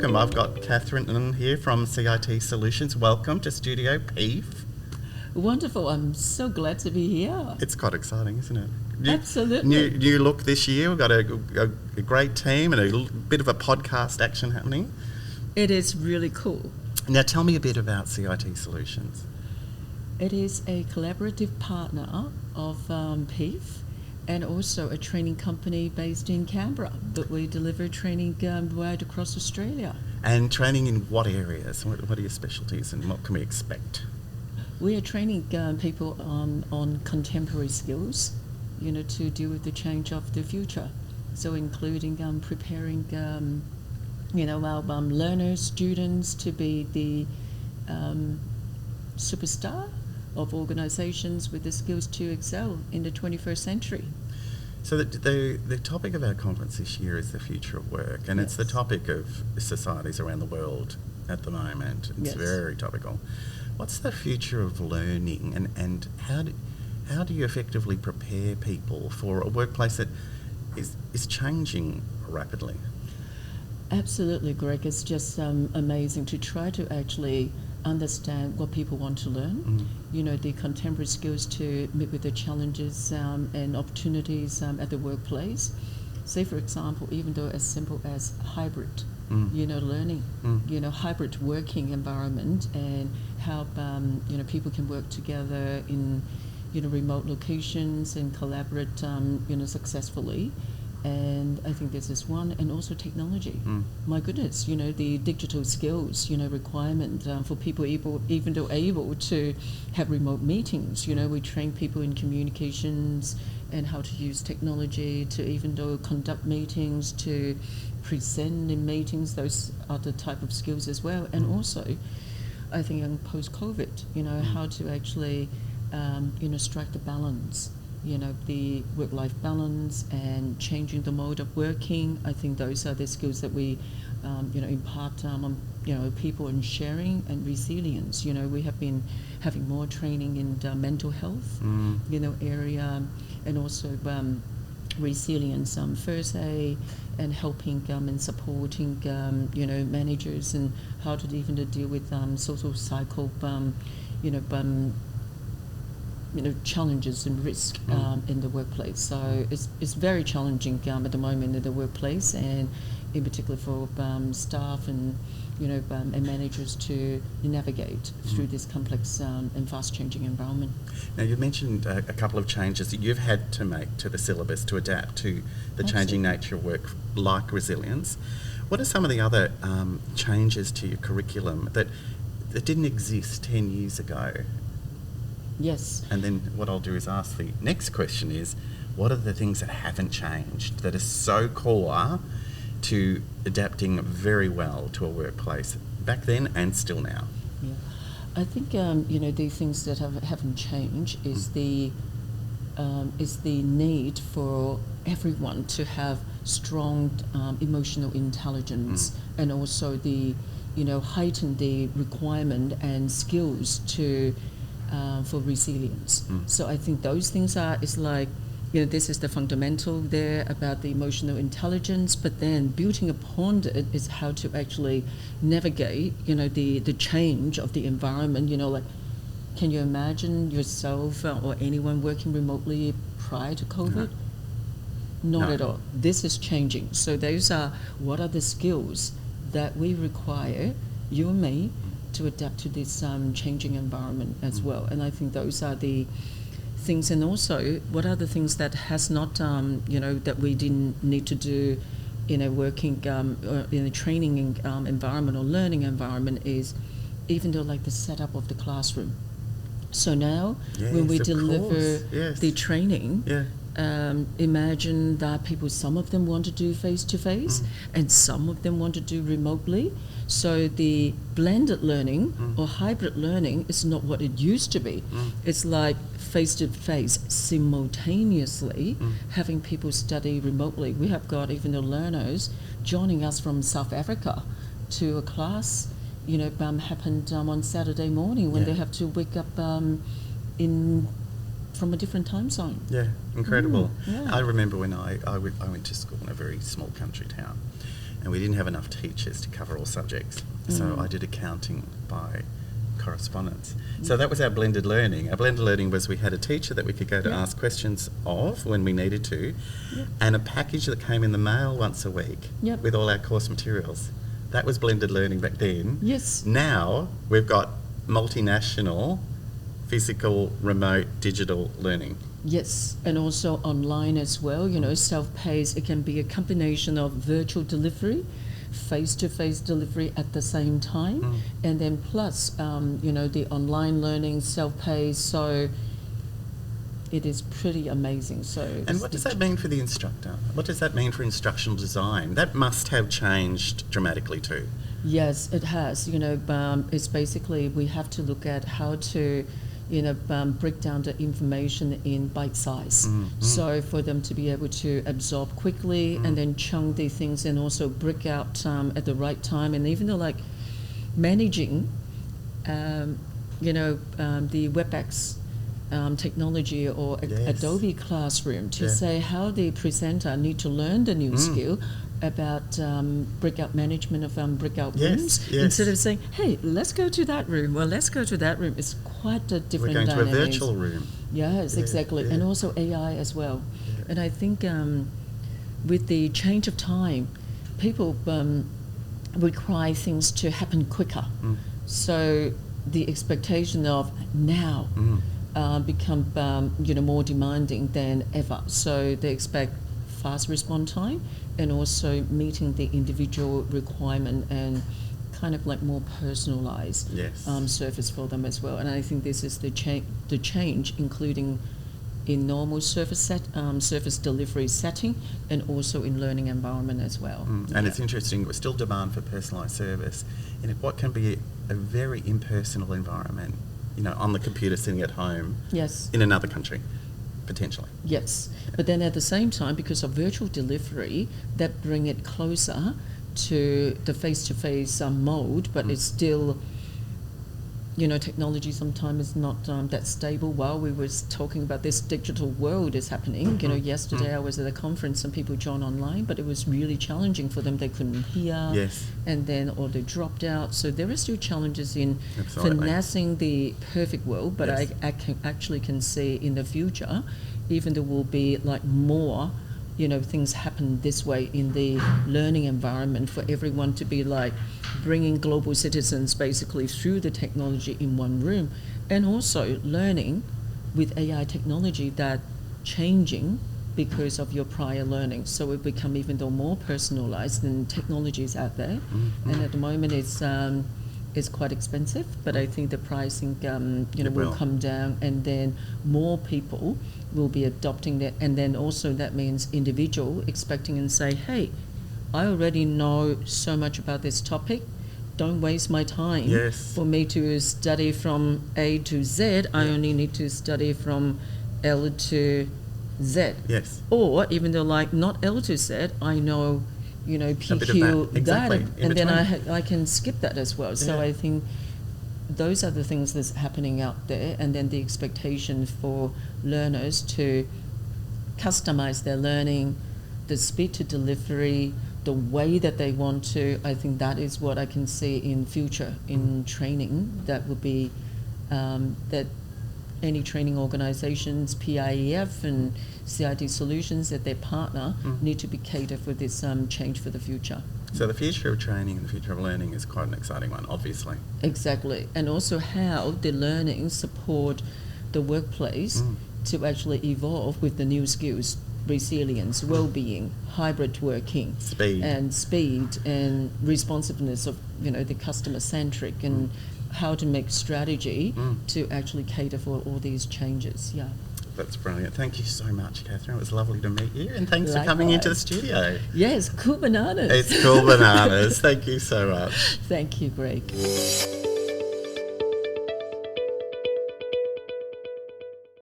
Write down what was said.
welcome. I've got Catherine here from CIT Solutions. Welcome to Studio PIEF. Wonderful. I'm so glad to be here. It's quite exciting, isn't it? Absolutely. New look this year. We've got a great team and a bit of a podcast action happening. It is really cool. Now tell me a bit about CIT Solutions. It is a collaborative partner of PIEF and also a training company based in Canberra, but we deliver training right across Australia. And training in what areas? What are your specialties and what can we expect? We are training people on contemporary skills, to deal with the change of the future. So including preparing, our learners, students to be the superstar of organisations with the skills to excel in the 21st century. So the topic of our conference this year is the future of work, and It's the topic of societies around the world at the moment. It's very topical. What's the future of learning, and how do you effectively prepare people for a workplace that is changing rapidly? Absolutely, Greg. It's just amazing to try to actually understand what people want to learn, the contemporary skills to meet with the challenges and opportunities at the workplace. Say, for example, even though as simple as hybrid, learning, hybrid working environment and how, people can work together in, remote locations and collaborate, successfully. And I think this is one, and also technology. My goodness, the digital skills, requirement for people even though able to have remote meetings. We train people in communications and how to use technology to even though conduct meetings, to present in meetings. Those are the type of skills as well. And also, I think in post-COVID, how to actually, strike the balance. The work-life balance and changing the mode of working. I think those are the skills that we, impart on, people, and sharing and resilience. We have been having more training in the mental health, area, and also resilience, first aid, and helping and supporting, managers and how to even to deal with social cycle, challenges and risk in the workplace. So it's very challenging at the moment in the workplace, and in particular for staff and and managers to navigate through this complex and fast-changing environment. Now, you mentioned a couple of changes that you've had to make to the syllabus to adapt to the changing nature of work, like resilience. What are some of the other changes to your curriculum that didn't exist 10 years ago? Yes. And then what I'll do is ask the next question is, what are the things that haven't changed that are so core to adapting very well to a workplace back then and still now? Yeah. I think, the things that haven't changed is the need for everyone to have strong emotional intelligence and also the, heighten the requirement and skills to for resilience. So I think those things is like, this is the fundamental there about the emotional intelligence, but then building upon it is how to actually navigate, the change of the environment. Like, can you imagine yourself or anyone working remotely prior to COVID? Not at all. This is changing. So those are what are the skills that we require, you and me, to adapt to this changing environment as well. And I think those are the things. And also, what are the things that has not, that we didn't need to do in a working, or in a training environment or learning environment is even though like the setup of the classroom. So now when we deliver the training, imagine that some of them want to do face-to-face and some of them want to do remotely. So the blended learning or hybrid learning is not what it used to be. It's like face-to-face simultaneously having people study remotely. We have got even the learners joining us from South Africa to a class, happened on Saturday morning when they have to wake up from a different time zone. Yeah, incredible. Yeah. I remember when I went to school in a very small country town, and we didn't have enough teachers to cover all subjects. So I did accounting by correspondence. So that was our blended learning. Our blended learning was we had a teacher that we could go to ask questions of when we needed to, and a package that came in the mail once a week with all our course materials. That was blended learning back then. Yes. Now we've got multinational, physical, remote, digital learning. Yes, and also online as well, you know, self-paced. It can be a combination of virtual delivery, face-to-face delivery at the same time, and then plus, you know, the online learning, self-paced. So it is pretty amazing. So, and what does that mean for the instructor? What does that mean for instructional design? That must have changed dramatically too. Yes, it has. You know, it's basically we have to look at how to, you know, break down the information in bite size. So for them to be able to absorb quickly and then chunk the things and also break out at the right time. And even though like managing, you know, the WebEx technology or Adobe Classroom to say how the presenter need to learn the new skill about breakout management of breakout rooms instead of saying, hey, let's go to that room. Well, let's go to that room. It's quite a different dynamic. We're going to a virtual room. Yes, exactly. And also AI as well. And I think with the change of time, people require things to happen quicker. So the expectation of now become you know, more demanding than ever. So they expect fast response time and also meeting the individual requirement and kind of like more personalized service for them as well. And I think this is the change, including in normal service delivery setting and also in learning environment as well. And it's interesting, we're still demand for personalised service in what can be a very impersonal environment, you know, on the computer sitting at home in another country, potentially. Yes, but then at the same time, because of virtual delivery, that bring it closer to the face-to-face mode, but it's still, you know, technology sometimes is not that stable. While we were talking about this digital world is happening, you know, yesterday I was at a conference and people joined online, but it was really challenging for them. They couldn't hear, and then or they dropped out. So there are still challenges in finessing the perfect world, but I can see in the future, even there will be like more, you know, things happen this way in the learning environment for everyone to be like bringing global citizens basically through the technology in one room, and also learning with AI technology that changing because of your prior learning. So it become even though more personalized and technologies out there. And at the moment it's quite expensive, but I think the pricing you know, will come down, and then more people will be adopting that. And then also that means individual expecting and say, hey, I already know so much about this topic. Don't waste my time for me to study from A to Z. I only need to study from L to Z. Or even though like not L to Z, I know, you know, PQ that, and then I can skip that as well. So I think those are the things that's happening out there, and then the expectation for learners to customize their learning, the speed to delivery, the way that they want to. I think that is what I can see in future in training. That would be that any training organizations, PIEF and CIT Solutions, that their partner need to be catered for this change for the future. So the future of training and the future of learning is quite an exciting one, obviously. Exactly. And also how the learning support the workplace to actually evolve with the new skills, resilience, well-being, hybrid working, speed and responsiveness of, you know, the customer-centric, and how to make strategy to actually cater for all these changes. That's brilliant. Thank you so much, Catherine. It was lovely to meet you, and thanks for coming into the studio. Yes, cool bananas. It's cool bananas. Thank you so much. Thank you, Greg.